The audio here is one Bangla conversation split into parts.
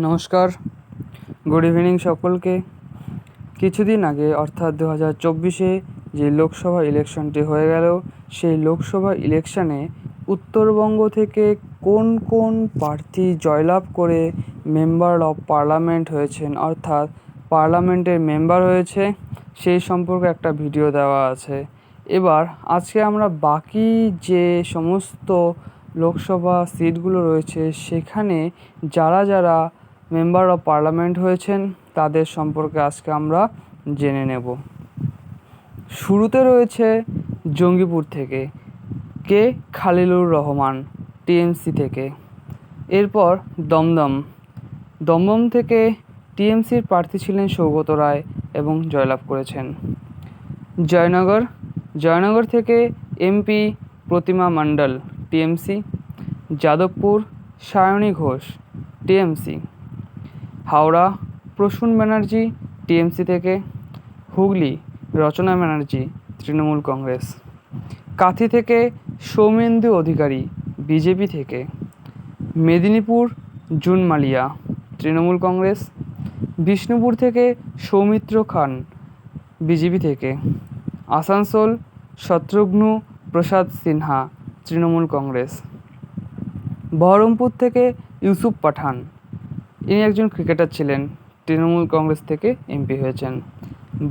নমস্কার, গুড ইভিনিং সকলকে। কিছুদিন আগে অর্থাৎ 2024-এ যে লোকসভা ইলেকশনটি হয়ে গেল, সেই লোকসভা ইলেকশনে উত্তরবঙ্গ থেকে কোন কোন প্রার্থী জয়লাভ করে মেম্বার অফ পার্লামেন্ট হয়েছেন, অর্থাৎ পার্লামেন্টের মেম্বার হয়েছে, সেই সম্পর্কে একটা ভিডিও দেওয়া আছে। এবার আজকে আমরা বাকি যে সমস্ত লোকসভা সিটগুলো রয়েছে সেখানে যারা যারা মেম্বার অফ পার্লামেন্ট হয়েছেন তাদের সম্পর্কে আজকে আমরা জেনে নেব। শুরুতে রয়েছে জঙ্গিপুর থেকে কে খালিলুর রহমান, টিএমসি থেকে। এরপর দমদম থেকে টিএমসির প্রার্থী ছিলেন সৌগত রায় এবং জয়লাভ করেছেন। জয়নগর থেকে MP Pratima Mondal, TMC. Jadavpur Saayoni Ghosh, TMC. Howrah Prasun Banerjee, TMC থেকে। হুগলি রচনা ব্যানার্জি, তৃণমূল কংগ্রেস। কাঁথি থেকে সৌমেন্দু অধিকারী, বিজেপি থেকে। মেদিনীপুর জুন মালিয়া, তৃণমূল কংগ্রেস। বিষ্ণুপুর থেকে সৌমিত্র খান, বিজেপি থেকে। আসানসোল শত্রুঘ্ন প্রসাদ সিনহা, তৃণমূল কংগ্রেস। বহরমপুর থেকে ইউসুফ পাঠান, ইনি একজন ক্রিকেটার ছিলেন, তৃণমূল কংগ্রেস থেকে এমপি হয়েছেন।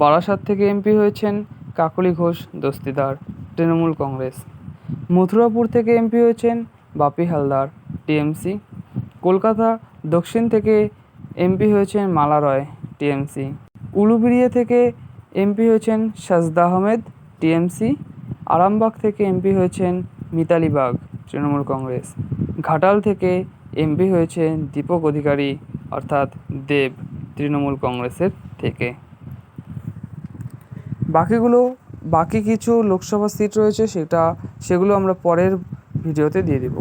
বারাসাত থেকে এমপি হয়েছেন কাকলি ঘোষ দস্তিদার, তৃণমূল কংগ্রেস। মথুরাপুর থেকে এমপি হয়েছেন বাপি হালদার, টিএমসি। কলকাতা দক্ষিণ থেকে এমপি হয়েছেন মালা রয়, টিএমসি। উলুবেড়িয়া থেকে এমপি হয়েছেন সাজদা আহমেদ, টিএমসি। আরামবাগ থেকে এমপি হয়েছেন মিতালি বাগ, তৃণমূল কংগ্রেস। ঘাটাল থেকে এমপি হয়েছেন দীপক অধিকারী অর্থাৎ দেব, তৃণমূল কংগ্রেসের থেকে। বাকি কিছু লোকসভা সিট রয়েছে সেগুলো আমরা পরের ভিডিওতে দিয়ে দিব।